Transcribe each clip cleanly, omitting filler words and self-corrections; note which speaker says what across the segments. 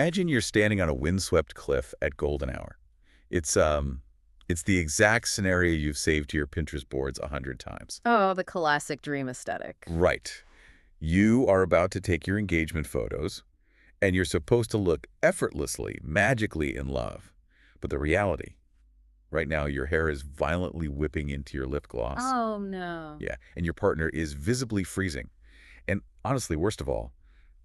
Speaker 1: Imagine you're standing on a windswept cliff at golden hour. It's the exact scenario you've saved to your Pinterest boards 100 times.
Speaker 2: Oh, the classic dream aesthetic.
Speaker 1: Right. You are about to take your engagement photos, and you're supposed to look effortlessly, magically in love. But the reality, right now, your hair is violently whipping into your lip gloss.
Speaker 2: Oh, no.
Speaker 1: Yeah, and your partner is visibly freezing. And honestly, worst of all,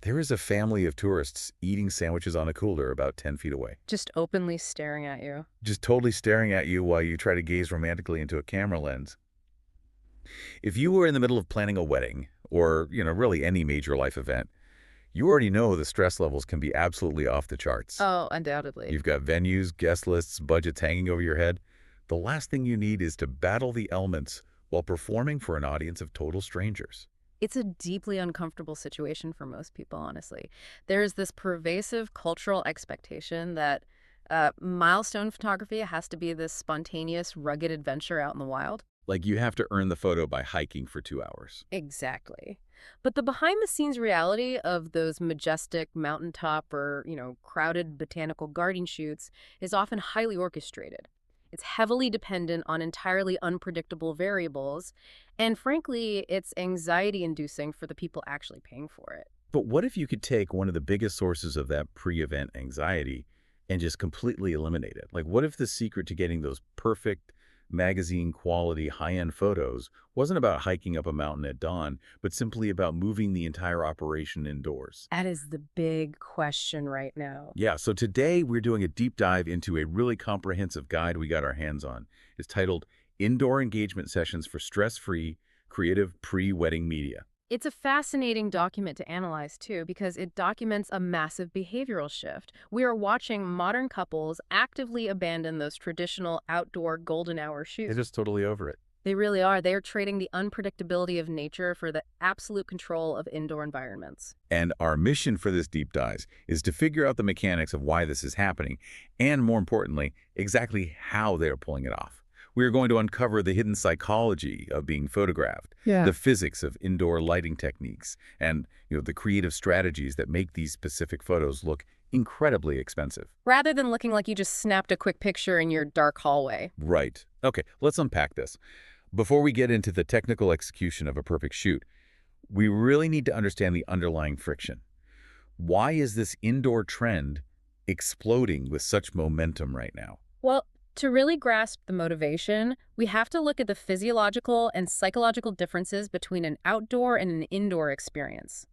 Speaker 1: there is a family of tourists eating sandwiches on a cooler about 10 feet away,
Speaker 2: Just openly staring at you.
Speaker 1: just totally staring at you while you try to gaze romantically into a camera lens. If you were in the middle of planning a wedding, or, really any major life event, you already know the stress levels can be absolutely off the charts.
Speaker 2: Oh, undoubtedly.
Speaker 1: You've got venues, guest lists, budgets hanging over your head. The last thing you need is to battle the elements while performing for an audience of total strangers.
Speaker 2: It's a deeply uncomfortable situation for most people, honestly. There's this pervasive cultural expectation that milestone photography has to be this spontaneous, rugged adventure out in the wild.
Speaker 1: Like you have to earn the photo by hiking for 2 hours.
Speaker 2: Exactly. But the behind-the-scenes reality of those majestic mountaintop or, crowded botanical garden shoots is often highly orchestrated. It's heavily dependent on entirely unpredictable variables, and frankly, it's anxiety-inducing for the people actually paying for it.
Speaker 1: But what if you could take one of the biggest sources of that pre-event anxiety and just completely eliminate it? Like, what if the secret to getting those perfect magazine quality high-end photos wasn't about hiking up a mountain at dawn, but simply about moving the entire operation indoors?
Speaker 2: That is the big question right now.
Speaker 1: Yeah, so today we're doing a deep dive into a really comprehensive guide we got our hands on. It's titled Indoor Engagement Sessions for Stress-Free Creative Pre-Wedding Media.
Speaker 2: It's a fascinating document to analyze, too, because it documents a massive behavioral shift. We are watching modern couples actively abandon those traditional outdoor golden hour
Speaker 1: They're
Speaker 2: shoots.
Speaker 1: just totally over it.
Speaker 2: They really are. They are trading the unpredictability of nature for the absolute control of indoor environments.
Speaker 1: And our mission for this deep dive is to figure out the mechanics of why this is happening, and more importantly, exactly how they are pulling it off. We are going to uncover the hidden psychology of being photographed, the physics of indoor lighting techniques, and the creative strategies that make these specific photos look incredibly expensive.
Speaker 2: Rather than looking like you just snapped a quick picture in your dark hallway.
Speaker 1: Right. Okay, let's unpack this. Before we get into the technical execution of a perfect shoot, we really need to understand the underlying friction. Why is this indoor trend exploding with such momentum right now?
Speaker 2: Well, to really grasp the motivation, we have to look at the physiological and psychological differences between an outdoor and an indoor experience.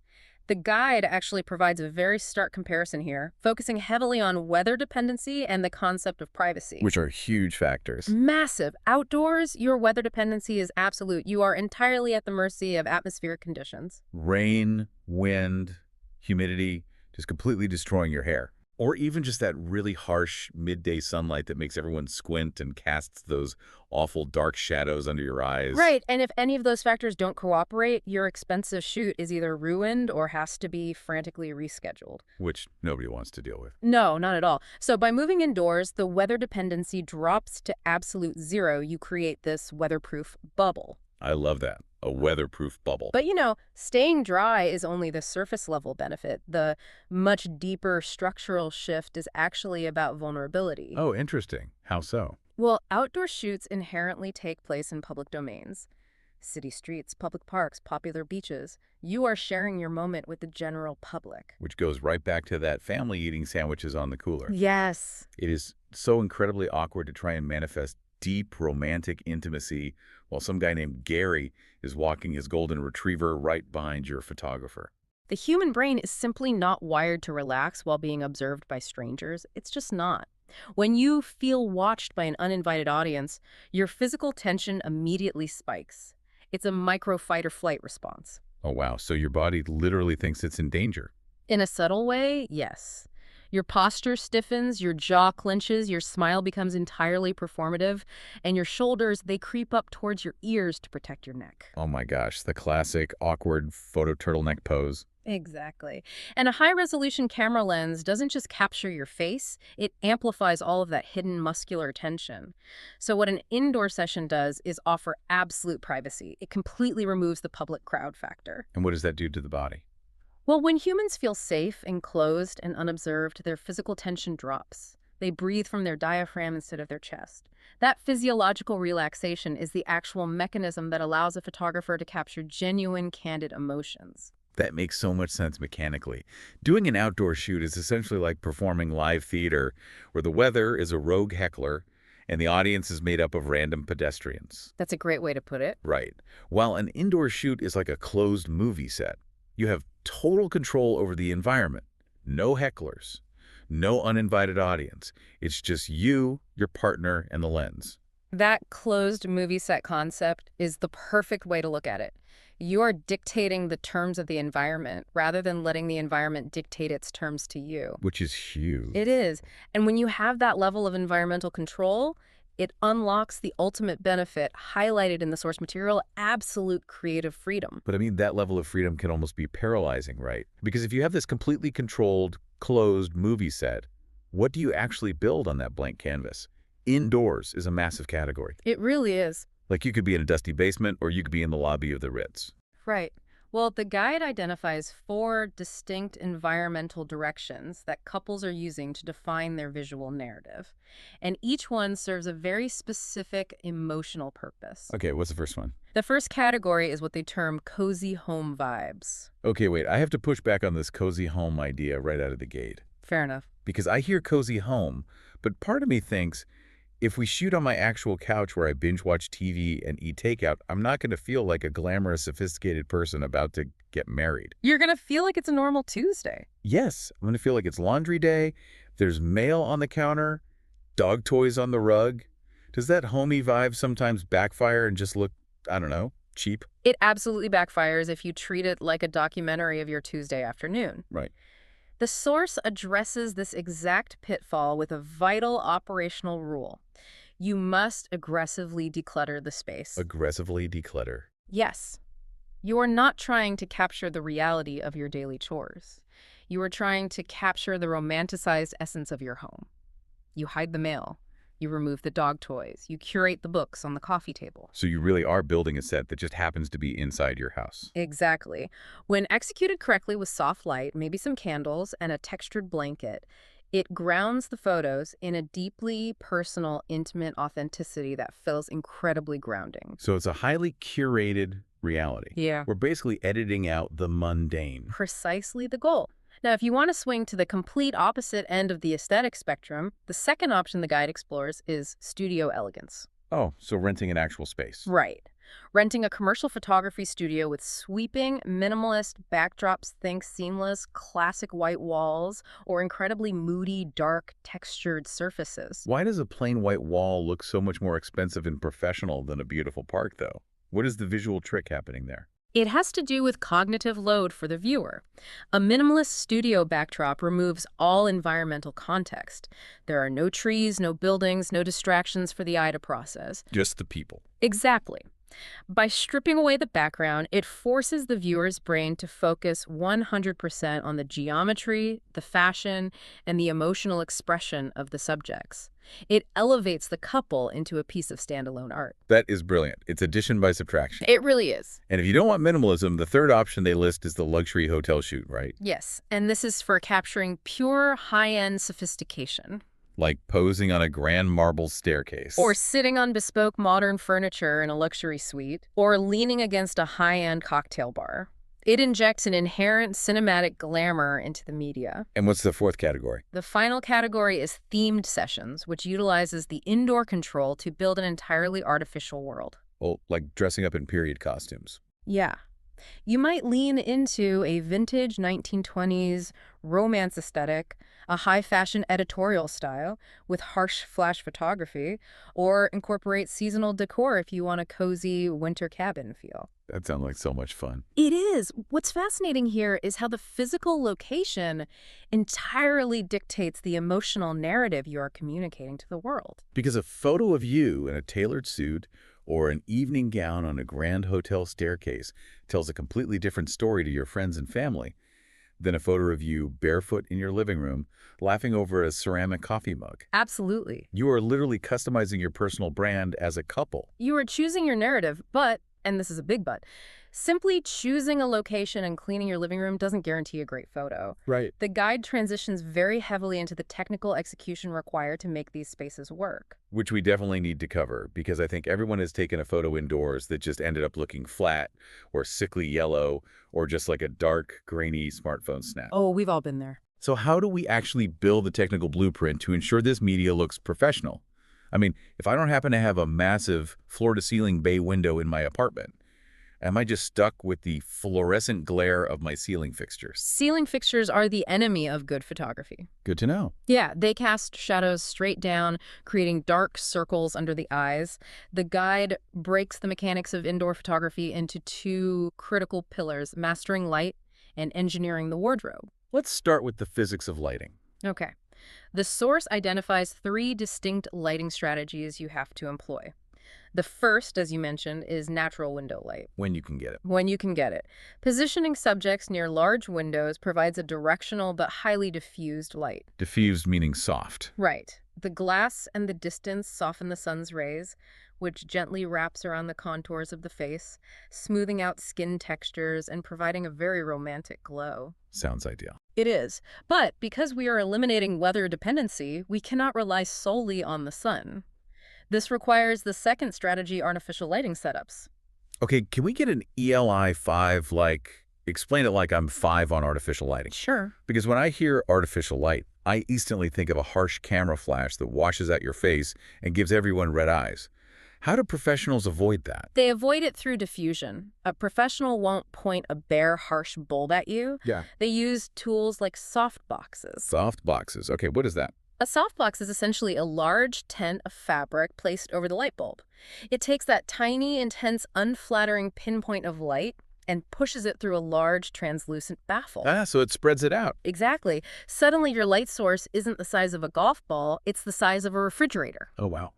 Speaker 2: The guide actually provides a very stark comparison here, focusing heavily on weather dependency and the concept of privacy.
Speaker 1: Which are huge factors.
Speaker 2: Massive. Outdoors, your weather dependency is absolute. You are entirely at the mercy of atmospheric conditions.
Speaker 1: Rain, wind, humidity, just completely destroying your hair. Or even just that really harsh midday sunlight that makes everyone squint and casts those awful dark shadows under your eyes.
Speaker 2: Right, and if any of those factors don't cooperate, your expensive shoot is either ruined or has to be frantically rescheduled.
Speaker 1: Which nobody wants to deal with.
Speaker 2: No, not at all. So by moving indoors, the weather dependency drops to absolute zero. You create this weatherproof bubble.
Speaker 1: I love that. A weatherproof bubble.
Speaker 2: But staying dry is only the surface level benefit. The much deeper structural shift is actually about vulnerability.
Speaker 1: Oh, interesting. How so?
Speaker 2: Well, outdoor shoots inherently take place in public domains. City streets, public parks, popular beaches. You are sharing your moment with the general public.
Speaker 1: Which goes right back to that family eating sandwiches on the cooler.
Speaker 2: Yes.
Speaker 1: It is so incredibly awkward to try and manifest deep romantic intimacy while some guy named Gary is walking his golden retriever right behind your photographer.
Speaker 2: The human brain is simply not wired to relax while being observed by strangers. It's just not. When you feel watched by an uninvited audience, your physical tension immediately spikes. It's a micro fight-or-flight response.
Speaker 1: Oh, wow. So your body literally thinks it's in danger.
Speaker 2: In a subtle way, yes. Your posture stiffens, your jaw clenches, your smile becomes entirely performative, and your shoulders, they creep up towards your ears to protect your neck.
Speaker 1: Oh my gosh, the classic awkward photo turtleneck pose.
Speaker 2: Exactly. And a high-resolution camera lens doesn't just capture your face, it amplifies all of that hidden muscular tension. So what an indoor session does is offer absolute privacy. It completely removes the public crowd factor.
Speaker 1: And what does that do to the body?
Speaker 2: Well, when humans feel safe, enclosed, and unobserved, their physical tension drops. They breathe from their diaphragm instead of their chest. That physiological relaxation is the actual mechanism that allows a photographer to capture genuine, candid emotions.
Speaker 1: That makes so much sense mechanically. Doing an outdoor shoot is essentially like performing live theater, where the weather is a rogue heckler and the audience is made up of random pedestrians.
Speaker 2: That's a great way to put it.
Speaker 1: Right. While an indoor shoot is like a closed movie set. You have total control over the environment. No hecklers. No uninvited audience. It's just you, your partner, and the lens.
Speaker 2: That closed movie set concept is the perfect way to look at it. You are dictating the terms of the environment rather than letting the environment dictate its terms to you.
Speaker 1: Which is huge.
Speaker 2: It is. And when you have that level of environmental control, it unlocks the ultimate benefit highlighted in the source material, absolute creative freedom.
Speaker 1: But I mean, that level of freedom can almost be paralyzing, right? Because if you have this completely controlled, closed movie set, what do you actually build on that blank canvas? Indoors is a massive category.
Speaker 2: It really is.
Speaker 1: Like you could be in a dusty basement or you could be in the lobby of the Ritz.
Speaker 2: Right. Well, the guide identifies 4 distinct environmental directions that couples are using to define their visual narrative. And each one serves a very specific emotional purpose.
Speaker 1: Okay, what's the first one?
Speaker 2: The first category is what they term cozy home vibes.
Speaker 1: Okay, wait, I have to push back on this cozy home idea right out of the gate.
Speaker 2: Fair enough.
Speaker 1: Because I hear cozy home, but part of me thinks if we shoot on my actual couch where I binge watch TV and eat takeout, I'm not going to feel like a glamorous, sophisticated person about to get married.
Speaker 2: You're going to feel like it's a normal Tuesday.
Speaker 1: Yes, I'm going to feel like it's laundry day, there's mail on the counter, dog toys on the rug. Does that homey vibe sometimes backfire and just look, I don't know, cheap?
Speaker 2: It absolutely backfires if you treat it like a documentary of your Tuesday afternoon.
Speaker 1: Right.
Speaker 2: The source addresses this exact pitfall with a vital operational rule. You must aggressively declutter the space.
Speaker 1: Aggressively declutter.
Speaker 2: Yes. You are not trying to capture the reality of your daily chores. You are trying to capture the romanticized essence of your home. You hide the mail. You remove the dog toys. You curate the books on the coffee table.
Speaker 1: So you really are building a set that just happens to be inside your house.
Speaker 2: Exactly. When executed correctly with soft light, maybe some candles, and a textured blanket, it grounds the photos in a deeply personal, intimate authenticity that feels incredibly grounding.
Speaker 1: So it's a highly curated reality.
Speaker 2: Yeah.
Speaker 1: We're basically editing out the mundane.
Speaker 2: Precisely the goal. Now, if you want to swing to the complete opposite end of the aesthetic spectrum, the second option the guide explores is studio elegance.
Speaker 1: Oh, so renting an actual space.
Speaker 2: Right. Renting a commercial photography studio with sweeping, minimalist backdrops, think seamless, classic white walls, or incredibly moody, dark, textured surfaces.
Speaker 1: Why does a plain white wall look so much more expensive and professional than a beautiful park, though? What is the visual trick happening there?
Speaker 2: It has to do with cognitive load for the viewer. A minimalist studio backdrop removes all environmental context. There are no trees, no buildings, no distractions for the eye to process.
Speaker 1: Just the people.
Speaker 2: Exactly. By stripping away the background, it forces the viewer's brain to focus 100% on the geometry, the fashion, and the emotional expression of the subjects. It elevates the couple into a piece of standalone art.
Speaker 1: That is brilliant. It's addition by subtraction.
Speaker 2: It really is.
Speaker 1: And if you don't want minimalism, the third option they list is the luxury hotel shoot, right?
Speaker 2: Yes, and this is for capturing pure high-end sophistication.
Speaker 1: Like posing on a grand marble staircase.
Speaker 2: Or sitting on bespoke modern furniture in a luxury suite. Or leaning against a high-end cocktail bar. It injects an inherent cinematic glamour into the media.
Speaker 1: And what's the fourth category?
Speaker 2: The final category is themed sessions, which utilizes the indoor control to build an entirely artificial world.
Speaker 1: Well, like dressing up in period costumes.
Speaker 2: Yeah. You might lean into a vintage 1920s romance aesthetic, a high-fashion editorial style with harsh flash photography, or incorporate seasonal decor if you want a cozy winter cabin feel.
Speaker 1: That sounds like so much fun.
Speaker 2: It is. What's fascinating here is how the physical location entirely dictates the emotional narrative you are communicating to the world.
Speaker 1: Because a photo of you in a tailored suit or an evening gown on a grand hotel staircase tells a completely different story to your friends and family than a photo of you barefoot in your living room laughing over a ceramic coffee mug.
Speaker 2: Absolutely.
Speaker 1: You are literally customizing your personal brand as a couple.
Speaker 2: You are choosing your narrative, but, and this is a big but, Simply choosing a location and cleaning your living room doesn't guarantee a great photo.
Speaker 1: Right.
Speaker 2: The guide transitions very heavily into the technical execution required to make these spaces work.
Speaker 1: Which we definitely need to cover, because I think everyone has taken a photo indoors that just ended up looking flat or sickly yellow or just like a dark, grainy smartphone snap.
Speaker 2: Oh, we've all been there.
Speaker 1: So how do we actually build the technical blueprint to ensure this media looks professional? I mean, if I don't happen to have a massive floor-to-ceiling bay window in my apartment, am I just stuck with the fluorescent glare of my ceiling fixtures?
Speaker 2: Ceiling fixtures are the enemy of good photography.
Speaker 1: Good to know.
Speaker 2: Yeah, they cast shadows straight down, creating dark circles under the eyes. The guide breaks the mechanics of indoor photography into two critical pillars: mastering light and engineering the wardrobe.
Speaker 1: Let's start with the physics of lighting.
Speaker 2: Okay. The source identifies three distinct lighting strategies you have to employ. The first, as you mentioned, is natural window light.
Speaker 1: When you can get it.
Speaker 2: When you can get it. Positioning subjects near large windows provides a directional but highly diffused light.
Speaker 1: Diffused meaning soft.
Speaker 2: Right. The glass and the distance soften the sun's rays, which gently wraps around the contours of the face, smoothing out skin textures and providing a very romantic glow.
Speaker 1: Sounds ideal.
Speaker 2: It is. But because we are eliminating weather dependency, we cannot rely solely on the sun. This requires the second strategy, artificial lighting setups.
Speaker 1: Okay, can we get an ELI 5, explain it like I'm 5 on artificial lighting?
Speaker 2: Sure.
Speaker 1: Because when I hear artificial light, I instantly think of a harsh camera flash that washes out your face and gives everyone red eyes. How do professionals avoid that?
Speaker 2: They avoid it through diffusion. A professional won't point a bare, harsh bulb at you.
Speaker 1: Yeah.
Speaker 2: They use tools like softboxes.
Speaker 1: Soft boxes. Okay, what is that?
Speaker 2: A softbox is essentially a large tent of fabric placed over the light bulb. It takes that tiny, intense, unflattering pinpoint of light and pushes it through a large, translucent baffle.
Speaker 1: So it spreads it out.
Speaker 2: Exactly. Suddenly, your light source isn't the size of a golf ball, it's the size of a refrigerator.
Speaker 1: Oh, wow.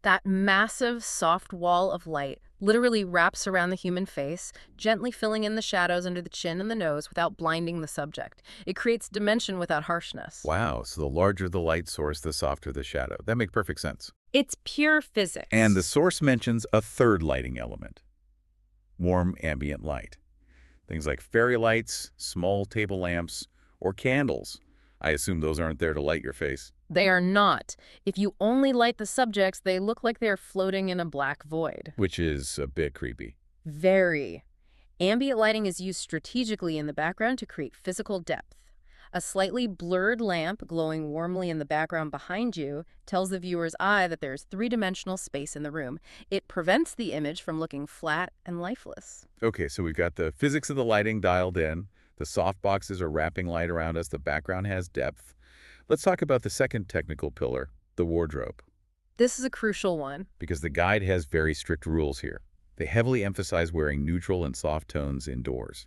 Speaker 2: That massive, soft wall of light literally wraps around the human face, gently filling in the shadows under the chin and the nose without blinding the subject. It creates dimension without harshness.
Speaker 1: Wow, so the larger the light source, the softer the shadow. That makes perfect sense.
Speaker 2: It's pure physics.
Speaker 1: And the source mentions a third lighting element: warm ambient light. Things like fairy lights, small table lamps, or candles. I assume those aren't there to light your face.
Speaker 2: They are not. If you only light the subjects, they look like they're floating in a black void.
Speaker 1: Which is a bit creepy.
Speaker 2: Very. Ambient lighting is used strategically in the background to create physical depth. A slightly blurred lamp glowing warmly in the background behind you tells the viewer's eye that there's three-dimensional space in the room. It prevents the image from looking flat and lifeless.
Speaker 1: Okay, so we've got the physics of the lighting dialed in. The soft boxes are wrapping light around us. The background has depth. Let's talk about the second technical pillar, the wardrobe.
Speaker 2: This is a crucial one.
Speaker 1: Because the guide has very strict rules here. They heavily emphasize wearing neutral and soft tones indoors.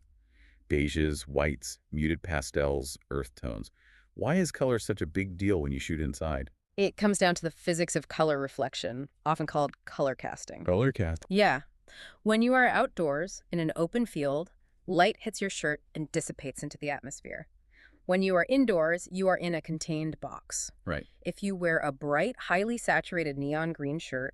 Speaker 1: Beiges, whites, muted pastels, earth tones. Why is color such a big deal when you shoot inside?
Speaker 2: It comes down to the physics of color reflection, often called color casting.
Speaker 1: Color cast.
Speaker 2: Yeah. When you are outdoors in an open field, light hits your shirt and dissipates into the atmosphere. When you are indoors, you are in a contained box.
Speaker 1: Right.
Speaker 2: If you wear a bright, highly saturated neon green shirt,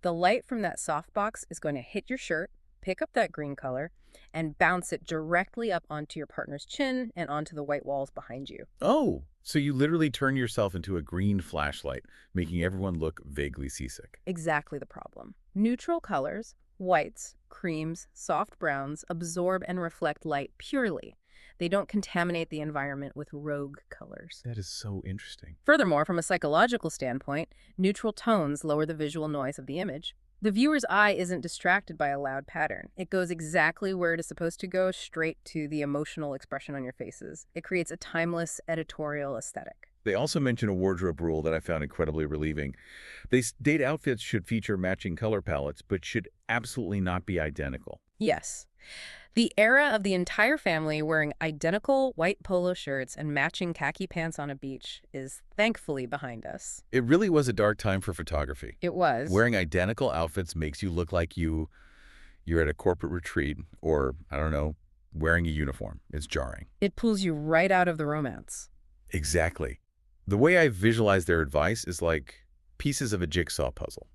Speaker 2: the light from that softbox is going to hit your shirt, pick up that green color, and bounce it directly up onto your partner's chin and onto the white walls behind you.
Speaker 1: Oh, so you literally turn yourself into a green flashlight, making everyone look vaguely seasick.
Speaker 2: Exactly the problem. Neutral colors, whites, creams, soft browns, absorb and reflect light purely. They don't contaminate the environment with rogue colors.
Speaker 1: That is so interesting.
Speaker 2: Furthermore, from a psychological standpoint, neutral tones lower the visual noise of the image. The viewer's eye isn't distracted by a loud pattern. It goes exactly where it is supposed to go, straight to the emotional expression on your faces. It creates a timeless editorial aesthetic.
Speaker 1: They also mention a wardrobe rule that I found incredibly relieving. They state outfits should feature matching color palettes, but should absolutely not be identical.
Speaker 2: Yes. The era of the entire family wearing identical white polo shirts and matching khaki pants on a beach is thankfully behind us.
Speaker 1: It really was a dark time for photography.
Speaker 2: It was.
Speaker 1: Wearing identical outfits makes you look like you're at a corporate retreat or, I don't know, wearing a uniform. It's jarring.
Speaker 2: It pulls you right out of the romance.
Speaker 1: Exactly. The way I visualize their advice is like pieces of a jigsaw puzzle.